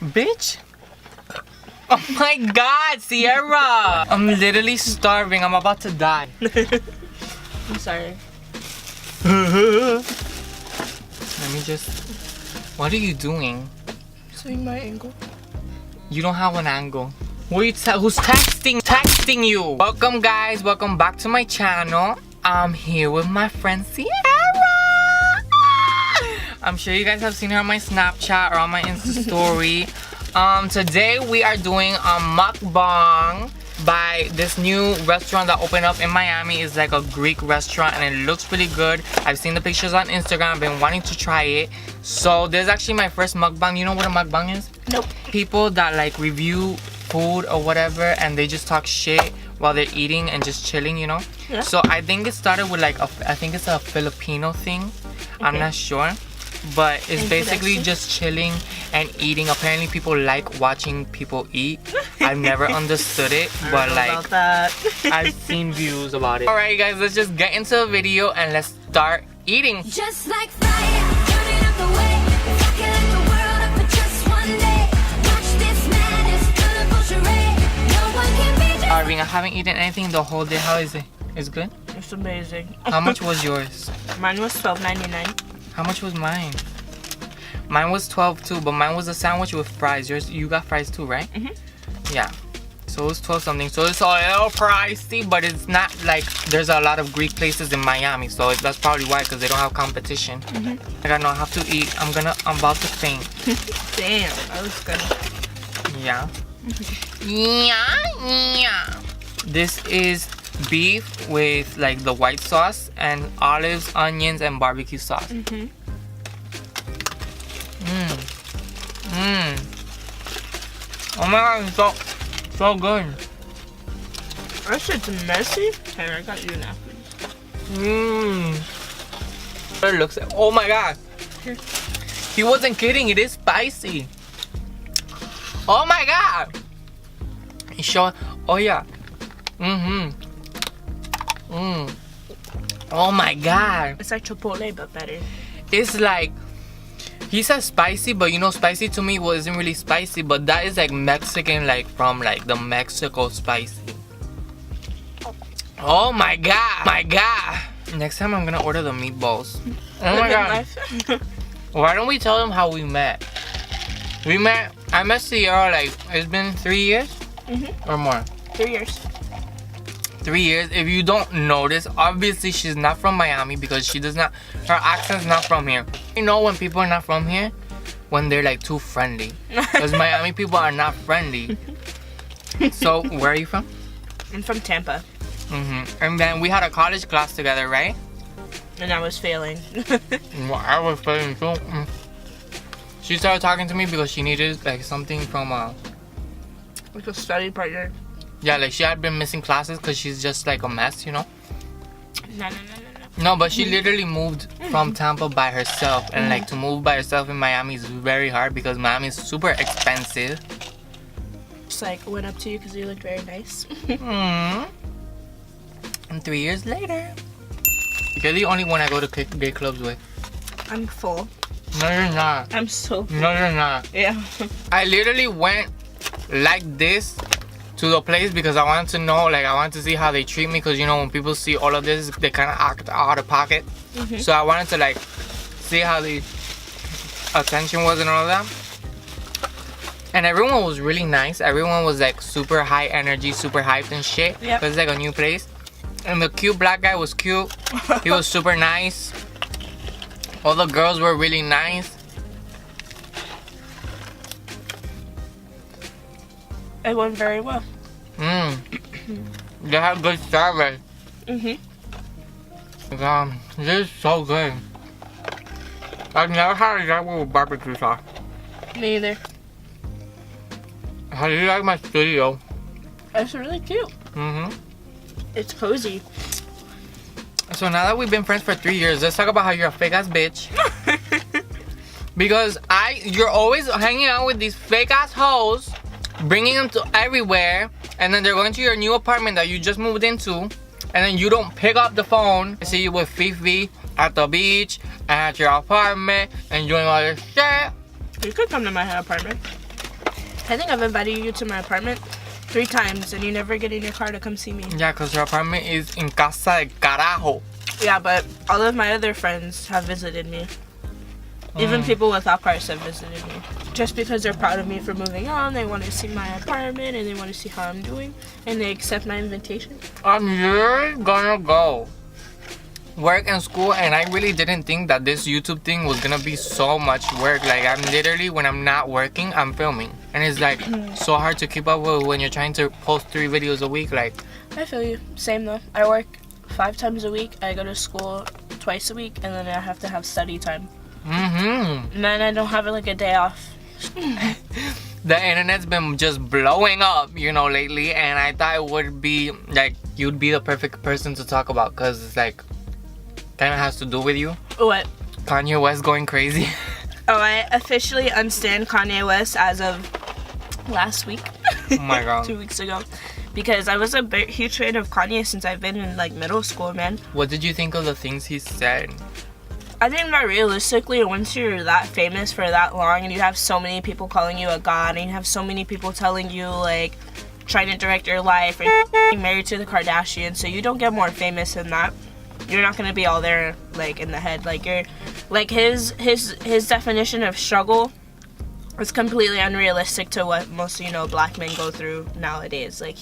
Bitch. Oh my god, Ciera. I'm literally starving. I'm about to die. I'm sorry. Let me just... What are you doing? Showing my angle. You don't have an angle. Who's texting you? Welcome guys, welcome back to my channel. I'm here with my friend Ciera. I'm sure you guys have seen her on my Snapchat or on my Insta story. Today we are doing a mukbang by this new restaurant that opened up in Miami. It's like a Greek restaurant and it looks really good. I've seen the pictures on Instagram. I've been wanting to try it. So this is actually my first mukbang. You know what a mukbang is? Nope. People that like review food or whatever and they just talk shit while they're eating and just chilling, you know? Yeah. So I think it started with like I think it's a Filipino thing. Okay. I'm not sure. But it's basically just chilling and eating. Apparently people like watching people eat. I've never understood it, but like I've seen views about it. Alright guys, let's just get into the video and let's start eating. Just like fire, turning up the way, rocking like the world up for just one day. Watch this madness, colorful charade. No one can be just Arvin, I haven't eaten anything the whole day. How is it? It's good? It's amazing. How much was yours? Mine was $12.99. How much was mine? Mine was 12 too, but mine was a sandwich with fries. Yours, you got fries too, right? Yeah. So it was 12 something. So it's a little pricey, but it's not like there's a lot of Greek places in Miami. So that's probably why, because they don't have competition. I gotta know, I have to eat. I'm about to faint. Damn, that was good. Yeah. Yeah. This is beef with like the white sauce and olives, onions, and barbecue sauce. Oh my god, it's so good. That shit's messy. Hey, I got you now. It looks. Oh my god. He wasn't kidding. It is spicy. Oh my god. He's showing. Oh yeah. Oh my god. It's like Chipotle, but better. It's like, he says spicy, but you know, spicy to me wasn't really spicy, but that is like Mexican, like from like the Mexico spicy. Oh my god. My god. Next time I'm gonna order the meatballs. Oh my god. Why don't we tell them how we met? I met Ciera like, it's been 3 years? Or more? 3 years. 3 years. If you don't notice, obviously she's not from Miami because she does not, her accent's not from here. You know when people are not from here? When they're like too friendly. Because Miami people are not friendly. So where are you from? I'm from Tampa. And then we had a college class together, right? And I was failing. Well, I was failing too. She started talking to me because she needed like something from Like a study partner. yeah, like she had been missing classes because she's just like a mess, you know? No. No, but she literally moved from Tampa by herself. And like to move by herself in Miami is very hard because Miami is super expensive. Just like went up to you because you looked very nice. And 3 years later. You're the only one I go to gay clubs with. I'm full. No, you're not. I'm so full. No, you're not. Yeah. I literally went like this to the place because I wanted to know, like I wanted to see how they treat me, because you know when people see all of this they kind of act out of pocket. So I wanted to like see how the attention was and all of that. And everyone was really nice. Everyone was like super high energy, super hyped and shit. Yep. It's like a new place. And the cute black guy was cute. He was super nice. All the girls were really nice. It went very well. They have good service. God, this is so good. I've never had a Jaguar with barbecue sauce. Me either. How do you like my studio? It's really cute. It's cozy. So now that we've been friends for 3 years, let's talk about how you're a fake ass bitch. Because you're always hanging out with these fake ass hoes, bringing them to everywhere, and then they're going to your new apartment that you just moved into, and then you don't pick up the phone. I see you with Fifi at the beach, and at your apartment, and doing all this shit. You could come to my apartment. I think I've invited you to my apartment 3 times, and you never get in your car to come see me. Yeah, because her apartment is in casa de carajo. Yeah, but all of my other friends have visited me. Even people without cars have visited me. Just because they're proud of me for moving on, they want to see my apartment, and they want to see how I'm doing, and they accept my invitation. I'm really gonna go work and school, and I really didn't think that this YouTube thing was gonna be so much work. Like, I'm literally, when I'm not working, I'm filming. And it's like so hard to keep up with when you're trying to post 3 videos a week. Like, I feel you. Same though. I work 5 times a week. I go to school twice a week, and then I have to have study time. And then I don't have like a day off. The internet's been just blowing up, you know, lately, and I thought it would be like you'd be the perfect person to talk about, because it's like kind of has to do with you. What? Kanye West going crazy. Oh, I officially unstand Kanye West as of last week. Oh my god. 2 weeks ago. Because I was a huge fan of Kanye since I've been in like middle school, man. What did you think of the things he said? I think that realistically, once you're that famous for that long and you have so many people calling you a god, and you have so many people telling you like trying to direct your life, and you're married to the Kardashians, so you don't get more famous than that. You're not gonna be all there like in the head. Like you're like his definition of struggle is completely unrealistic to what most, you know, black men go through nowadays. Like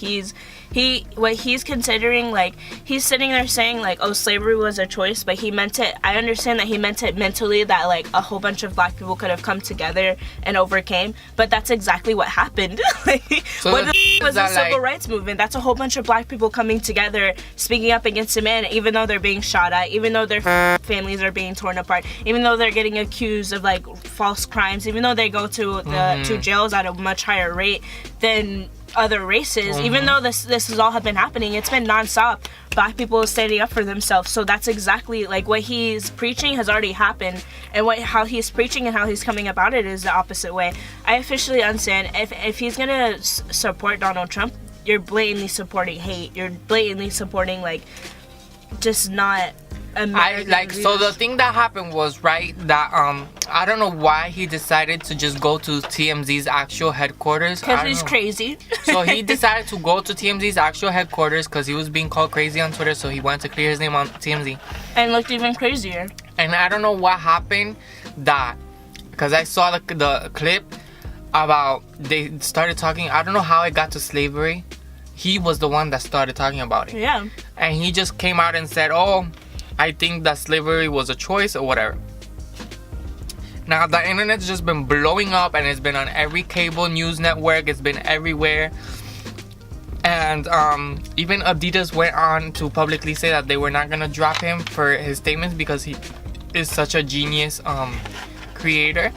what he's considering, like he's sitting there saying like, oh, slavery was a choice, but he meant it. I understand that he meant it mentally, that like a whole bunch of black people could have come together and overcame, but that's exactly what happened. Like, so what was the civil like, rights movement? That's a whole bunch of black people coming together, speaking up against a man, even though they're being shot at, even though their families are being torn apart, even though they're getting accused of like false crimes, even though they go to to jails at a much higher rate than other races. Even though this has all been happening, it's been nonstop. Black people are standing up for themselves. So that's exactly like what he's preaching has already happened, and how he's preaching and how he's coming about it is the opposite way. I officially understand if he's gonna support Donald Trump, you're blatantly supporting hate. You're blatantly supporting like just not American views. So the thing that happened was, right, that I don't know why he decided to just go to TMZ's actual headquarters. Because he's crazy. So he decided to go to TMZ's actual headquarters because he was being called crazy on Twitter, so he wanted to clear his name on TMZ. And looked even crazier. And I don't know what happened, that because I saw the clip about they started talking. I don't know how it got to slavery. He was the one that started talking about it. Yeah. And he just came out and said, oh, I think that slavery was a choice or whatever. Now the internet's just been blowing up, and it's been on every cable news network. It's been everywhere. And even Adidas went on to publicly say that they were not gonna drop him for his statements because he is such a genius creator.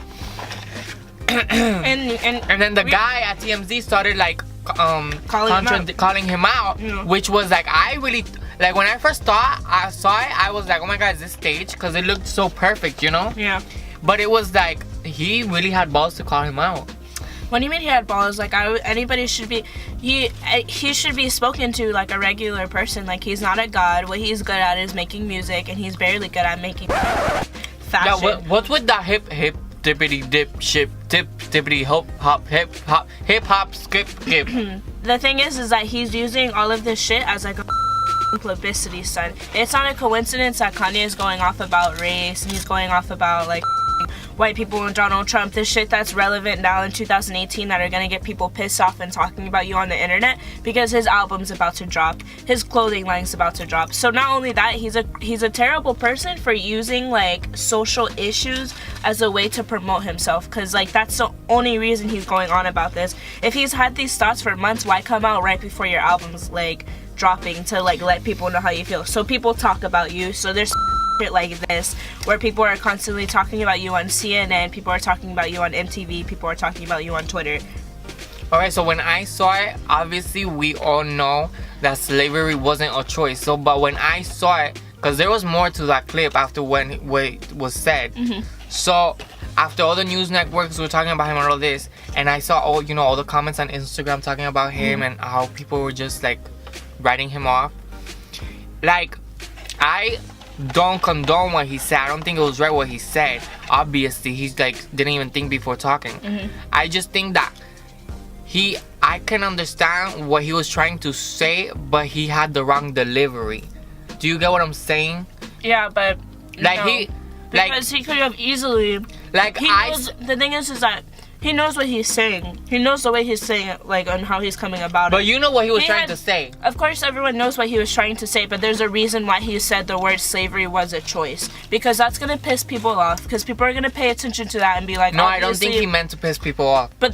And then the guy at TMZ started like calling him out, Yeah. which was like, I really like, when I first I saw it, I was like, oh my god, is this staged? Because it looked so perfect, you know. Yeah. But it was like he really had balls to call him out. What do you mean he had balls? Like, anybody should be, he should be spoken to like a regular person. Like, he's not a god. What he's good at is making music, and he's barely good at making fashion. Yeah, what's with that hip dippity dip ship dip dippity hip hop skip. The thing is that he's using all of this shit as like a publicity stunt. It's not a coincidence that Kanye is going off about race, and he's going off about like white people and Donald Trump, this shit that's relevant now in 2018 that are gonna get people pissed off and talking about you on the internet, because his album's about to drop, his clothing line's about to drop. So not only that, he's a terrible person for using like social issues as a way to promote himself, because like that's the only reason he's going on about this. If he's had these thoughts for months, why come out right before your album's like dropping to like let people know how you feel? So people talk about you. So there's shit like this where people are constantly talking about you on CNN, people are talking about you on MTV, people are talking about you on Twitter. Alright, so when I saw it, obviously we all know that slavery wasn't a choice. So, but when I saw it, because there was more to that clip after when it was said. So after all the news networks were talking about him and all this, and I saw all the comments on Instagram talking about him and how people were just like writing him off. Like, I don't condone what he said. I don't think it was right what he said. Obviously, he's like didn't even think before talking. I just think that I can understand what he was trying to say, but he had the wrong delivery. Do you get what I'm saying? Yeah, but Like no, he, because he could have easily. like He I. knows, the thing is that he knows what he's saying. He knows the way he's saying it, like, and how he's coming about But it. you know what he was He trying had- to say. Of course, everyone knows what he was trying to say, but there's a reason why he said the word slavery was a choice. Because that's gonna piss people off. Because people are gonna pay attention to that and be like, No, I don't think obviously- he meant to piss people off. But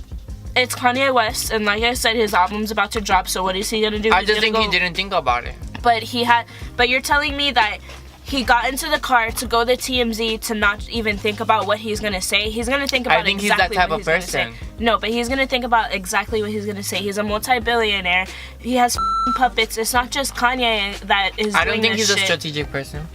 it's Kanye West, and like I said, his album's about to drop. So what is he gonna do? I He's just gonna think he go- didn't think about it. But you're telling me that he got into the car to go to TMZ to not even think about what he's gonna say. He's gonna think about think he's exactly that type what of he's gonna person. say. No, but he's gonna think about exactly what he's gonna say. He's a multi-billionaire. He has puppets. It's not just Kanye that is I doing don't think this he's a shit. strategic person.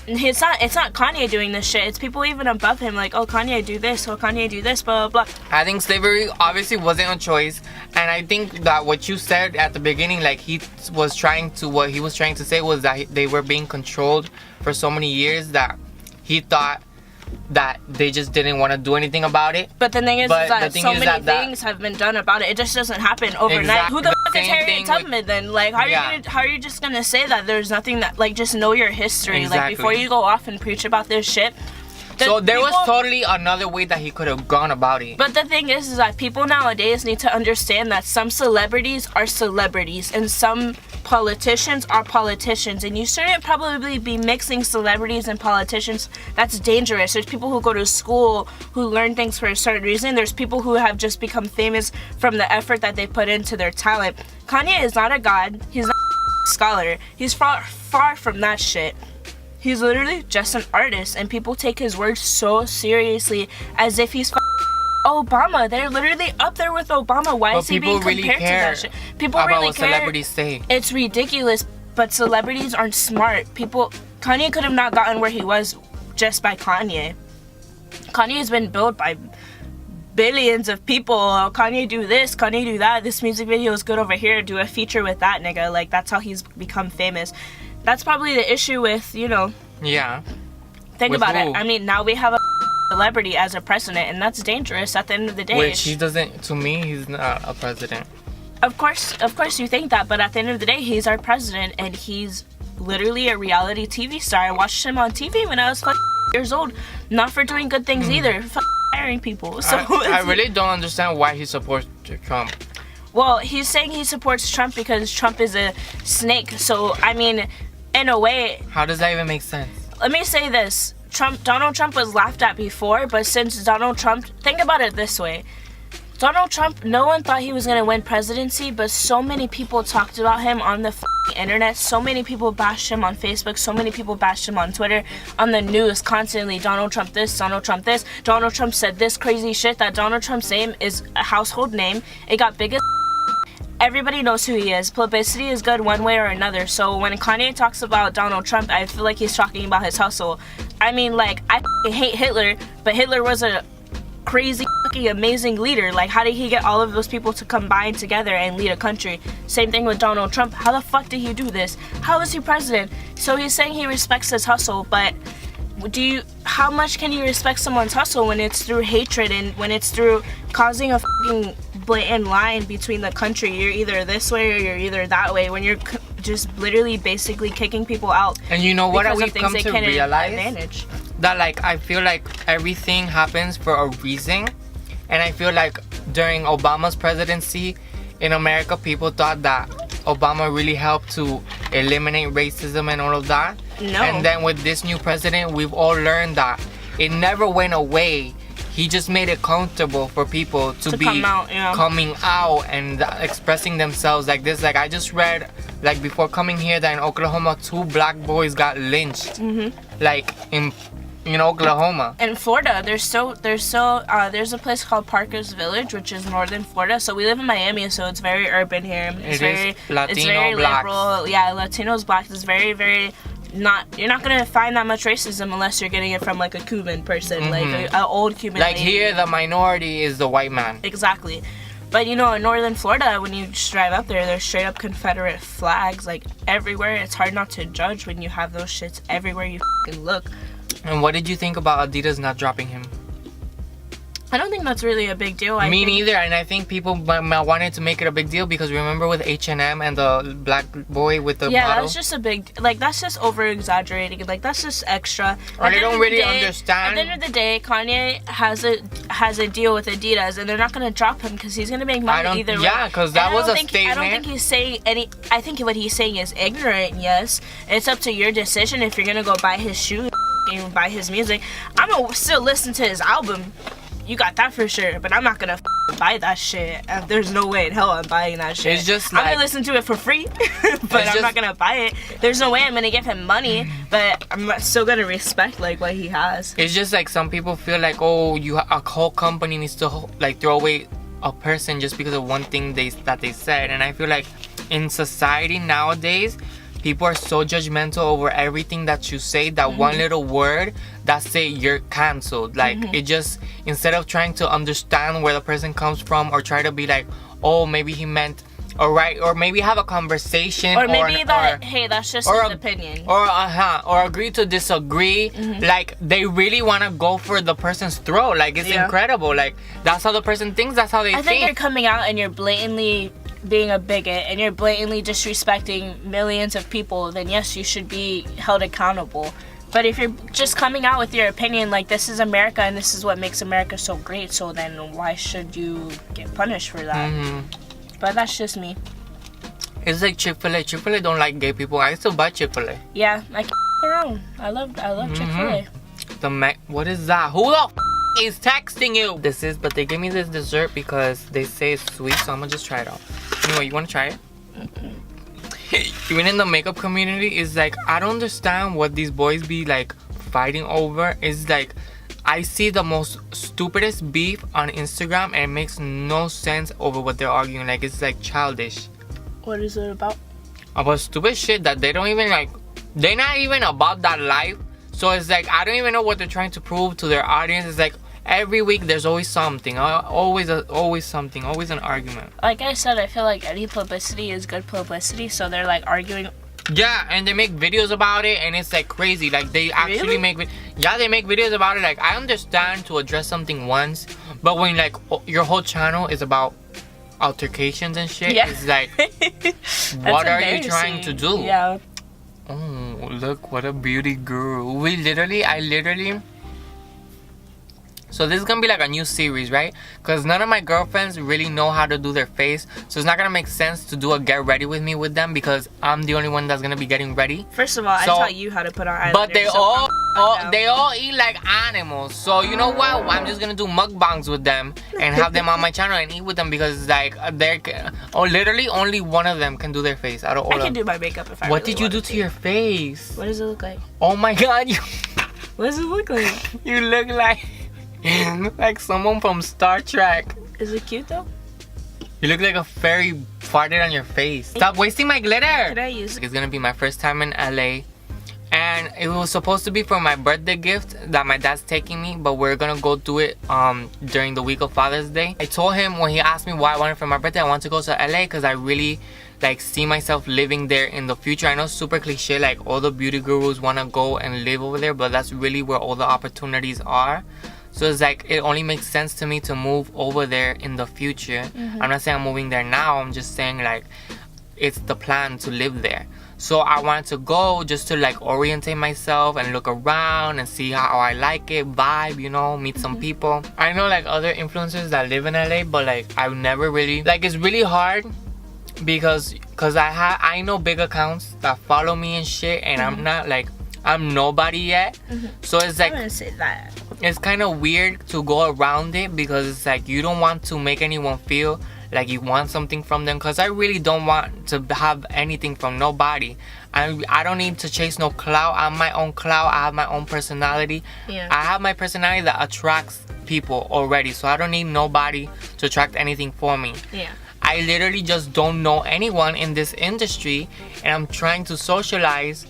It's not Kanye doing this shit. It's people even above him, like, oh, Kanye do this, oh, Kanye do this, blah, blah, blah. I think slavery obviously wasn't a choice, and I think that what you said at the beginning, like what he was trying to say was that they were being controlled for so many years that he thought that they just didn't want to do anything about it. But the thing is But that the thing so is many that- things have been done about it. It just doesn't happen overnight. Exactly. Who the But fuck is same Harriet thing with- Tubman then? Like, Yeah. how are you just gonna say that there's nothing that, like, just know your history, like, Exactly. before you go off and preach about this shit. So there was people- totally another way that he could have gone about it. But the thing is that people nowadays need to understand that some celebrities are celebrities and some politicians are politicians, and you shouldn't probably be mixing celebrities and politicians. That's dangerous. There's people who go to school who learn things for a certain reason. There's people who have just become famous from the effort that they put into their talent. Kanye is not a god. He's not a scholar. He's far from that shit. He's literally just an artist, and people take his words so seriously as if he's Obama. They're literally up there with Obama. Why But is he being people compared really to care that shit? People about really what care. celebrities say. It's ridiculous, but celebrities aren't smart. Kanye could have not gotten where he was just by Kanye. Kanye has been built by billions of people. Kanye do this, Kanye do that. This music video is good over here. Do a feature with that nigga. Like, that's how he's become famous. That's probably the issue with, Yeah. think With about who? it. I mean, now we have a celebrity as a president, and that's dangerous at the end of the day. Which he doesn't, to me, he's not a president. Of course you think that, but at the end of the day, he's our president, and he's literally a reality TV star. I watched him on TV when I was years old, not for doing good things either, firing people. So I really don't understand why he supports Trump. well, he's saying he supports Trump because Trump is a snake. So I mean, in a way, How does that even make sense? let me say this: Donald Trump was laughed at before, but since Donald Trump, think about it this way. Donald Trump, no one thought he was going to win presidency, but so many people talked about him on the internet. So many people bashed him on Facebook. So many people bashed him on Twitter, on the news constantly. Donald Trump this, Donald Trump this. Donald Trump said this crazy shit. That Donald Trump's name is a household name. It got big as everybody knows who he is. Publicity is good one way or another. So when Kanye talks about Donald Trump, I feel like he's talking about his hustle. I mean, like, I hate Hitler, but Hitler was a crazy fucking amazing leader. Like, how did he get all of those people to combine together and lead a country? Same thing with Donald Trump. How the fuck did he do this? How is he president? So he's saying he respects his hustle, but how much can you respect someone's hustle when it's through hatred and when it's through causing a fucking blatant line between the country? You're either this way or you're either that way, when you're just literally basically kicking people out. And you know what because we've of things come they to can't realize? advantage. That, like, I feel like everything happens for a reason. And I feel like during Obama's presidency in America, people thought that Obama really helped to eliminate racism and all of that. No. And then with this new president, we've all learned that it never went away. He just made it comfortable for people to be come out, yeah. coming out and expressing themselves like this. Like, I just read, like, before coming here, that in Oklahoma, 2 black boys got lynched. Like, in Oklahoma. In Florida, there's a place called Parker's Village, which is northern Florida. So we live in Miami, so it's very urban here. It's It is Latino, it's very blacks. liberal. Yeah, Latinos, blacks. It's very, very you're not gonna find that much racism unless you're getting it from like a Cuban person, like an old Cuban. Like, lady. here, the minority is the white man. Exactly. But in northern Florida, when you just drive up there, there's straight up Confederate flags like everywhere. It's hard not to judge when you have those shits everywhere you fucking look. And what did you think about Adidas not dropping him? I don't think that's really a big deal. Me neither, and I think people wanted to make it a big deal because remember with H&M and the black boy with the model? That's just a big, like, that's just over-exaggerating. Like, that's just extra. Or they don't really understand. At the end of the day, Kanye has a deal with Adidas, and they're not going to drop him because he's going to make money either way. Yeah, because that was a statement. I don't think he's saying any, I think what he's saying is ignorant, yes. It's up to your decision if you're going to go buy his shoes and buy his music. I'm going to still listen to his album. You got that for sure, but I'm not gonna buy that shit. There's no way in hell I'm buying that shit. It's just I'm gonna listen to it for free, but I'm not gonna buy it. There's no way I'm gonna give him money, but I'm still gonna respect like what he has. It's just like some people feel like, oh, a whole company needs to like throw away a person just because of one thing that they said, and I feel like in society nowadays, people are so judgmental over everything that you say that one little word that say you're canceled. Like it just, instead of trying to understand where the person comes from or try to be like, oh, maybe he meant alright, or maybe have a conversation, or maybe hey, that's just his opinion, or agree to disagree. Like they really want to go for the person's throat. Like it's incredible. Like that's how the person thinks, that's how they think. I think you're coming out and you're blatantly being a bigot and you're blatantly disrespecting millions of people, then yes, you should be held accountable. But if you're just coming out with your opinion like this is America and this is what makes America so great, so then why should you get punished for that? But that's just me. It's like Chick-fil-A. Chick-fil-A don't like gay people. I still buy Chick-fil-A. Yeah, I can around. I love Chick-fil-A. What is that? Who the is texting you? But they gave me this dessert because they say it's sweet, so I'm gonna just try it out. Anyway, you wanna try it? Even in the makeup community, it's like, I don't understand what these boys be like fighting over. It's like, I see the most stupidest beef on Instagram and it makes no sense over what they're arguing. Like, it's like childish. What is it about? About stupid shit that they don't even like. They're not even about that life. So it's like, I don't even know what they're trying to prove to their audience. It's like, every week there's always something, always something, always an argument. Like I said, I feel like any publicity is good publicity, so they're like arguing. Yeah, and they make videos about it, and it's like crazy. Like they actually make they make videos about it. Like I understand to address something once, but when like your whole channel is about altercations and shit, it's like, what are you trying to do? Yeah. Oh, look, what a beauty girl. I literally. So this is gonna be like a new series, right? Because none of my girlfriends really know how to do their face, so it's not gonna make sense to do a get ready with me with them because I'm the only one that's gonna be getting ready. First of all, I taught you how to put on eyeliner. But they all eat like animals. So you know what? I'm just gonna do mukbangs with them and have them on my channel and eat with them because like literally only one of them can do their face out of all. I can do my makeup if I. What did you do to your face? What does it look like? Oh my god, What does it look like? You look like someone from Star Trek. Is it cute though? You look like a fairy farted on your face. Stop wasting my glitter. Can I use it? It's gonna be my first time in LA, and it was supposed to be for my birthday gift that my dad's taking me, but we're gonna go do it during the week of Father's Day. I told him when he asked me what I wanted for my birthday, I want to go to LA because I really like see myself living there in the future. I know, super cliche, like all the beauty gurus want to go and live over there, but that's really where all the opportunities are. So it's like, it only makes sense to me to move over there in the future. I'm not saying I'm moving there now, I'm just saying like it's the plan to live there. So I wanted to go just to like orientate myself and look around and see how I like it, vibe, you know, meet some people. I know like other influencers that live in LA, but like I've never really, like it's really hard because I know big accounts that follow me and shit, and I'm not like, I'm nobody yet. So it's like, I'm gonna say that. It's kind of weird to go around it because it's like you don't want to make anyone feel like you want something from them, because I really don't want to have anything from nobody. I don't need to chase no clout. I'm my own clout. I have my own personality. I have my personality that attracts people already, so I don't need nobody to attract anything for me. I literally just don't know anyone in this industry, and I'm trying to socialize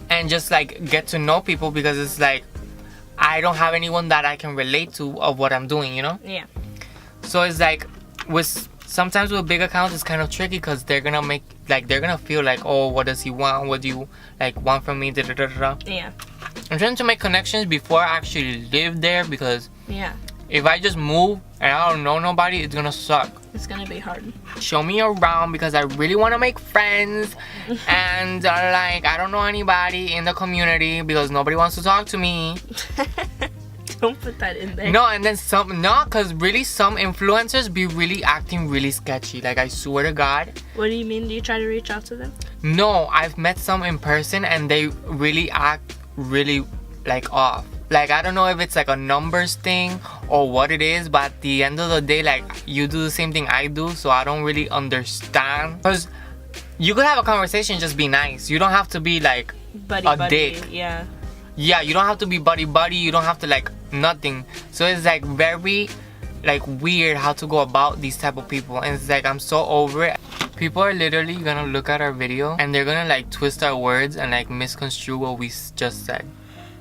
and just like get to know people because it's like I don't have anyone that I can relate to of what I'm doing, you know? So it's like sometimes with big accounts it's kind of tricky because they're gonna make like, they're gonna feel like, oh, what does he want? What do you like want from me? I'm trying to make connections before I actually live there because if I just move and I don't know nobody, it's gonna suck. It's gonna be hard. Show me around because I really want to make friends. And like, I don't know anybody in the community because nobody wants to talk to me. Don't put that in there. No, and then because really some influencers be really acting really sketchy. Like, I swear to God. What do you mean? Do you try to reach out to them? No, I've met some in person and they really act really like off. Like, I don't know if it's like a numbers thing or what it is, but at the end of the day, like, you do the same thing I do, so I don't really understand. Because you could have a conversation, just be nice. You don't have to be like Buddy, dick. Yeah. Yeah, you don't have to be buddy. You don't have to like nothing. So it's like very like weird how to go about these type of people. And it's like, I'm so over it. People are literally gonna look at our video and they're gonna like twist our words and like misconstrue what we just said.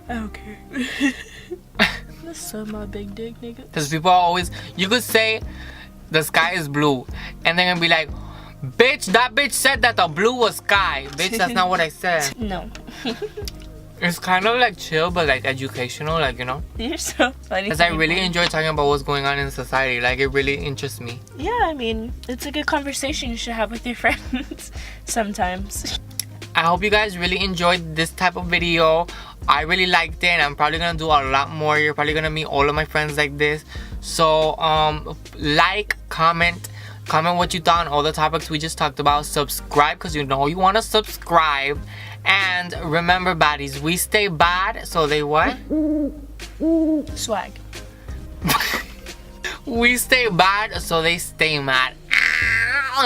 Okay. That's so my big dick, nigga. Because people are always, you could say the sky is blue and they're gonna be like, bitch, that bitch said that the blue was sky. Bitch, that's not what I said. No. It's kind of like chill but like educational, like, you know. You're so funny. Because I really enjoy talking about what's going on in society. Like, it really interests me. Yeah, I mean, it's a good conversation you should have with your friends sometimes. I hope you guys really enjoyed this type of video. I really liked it and I'm probably gonna do a lot more. You're probably gonna meet all of my friends like this. So like, comment what you thought on all the topics we just talked about. Subscribe because you know you want to subscribe. And remember, baddies, we stay bad, so they what? Swag. We stay bad, so they stay mad.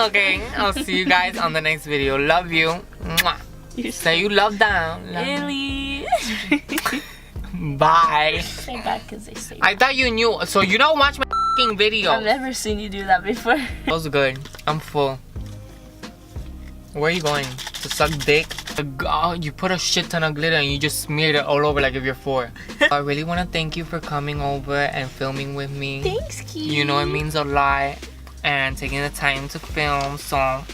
Okay, I'll see you guys on the next video. Love you. Mwah. Say you love them. Really? Bye. Say back because they say I thought you knew, so you don't watch my f***ing video. I've never seen you do that before. That was good. I'm full. Where are you going? To suck dick? Oh, you put a shit ton of glitter and you just smeared it all over like if you're 4. I really want to thank you for coming over and filming with me. Thanks, Key. You know it means a lot. And taking the time to film, so I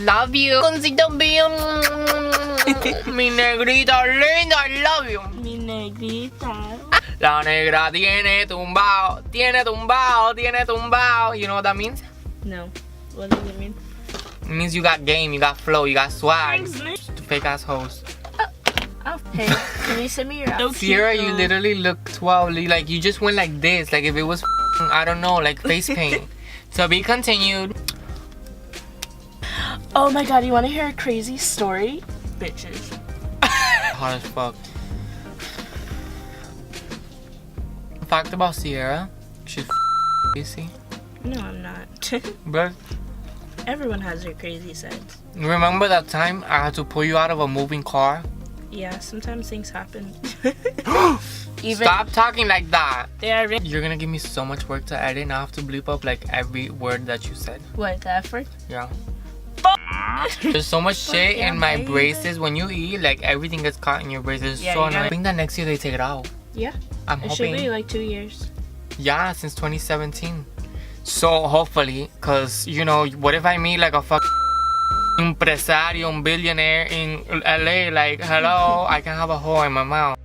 love you. Concito mío. Mi negrita linda, I love you. Mi negrita. La negra tiene tumbao. You know what that means? No. What does it mean? It means you got game, you got flow, you got swag. Thanks, man. Fake ass host. Hey, can you send me your outfit? Ciera, you literally look 12. Like, you just went like this. Like, if it was, I don't know, like face paint. To be continued. Oh my god, you want to hear a crazy story? Bitches. Hot as fuck. Fact about Ciera, she's crazy. No, I'm not. But Everyone has their crazy sides. remember that time I had to pull you out of a moving car? Yeah, sometimes things happen. Stop talking like that. Yeah, You're gonna give me so much work to edit and I have to bleep up like every word that you said. what, the effort? Yeah. There's so much shit in my braces. When you eat, like everything gets caught in your braces. Yeah, So you annoying. gotta- I think that next year they take it out. Yeah. I'm It should be hoping. like 2 years. Yeah, since 2017. So hopefully, cause you know, what if I meet like a fuck impresario, billionaire in LA? Like, hello, I can have a hole in my mouth.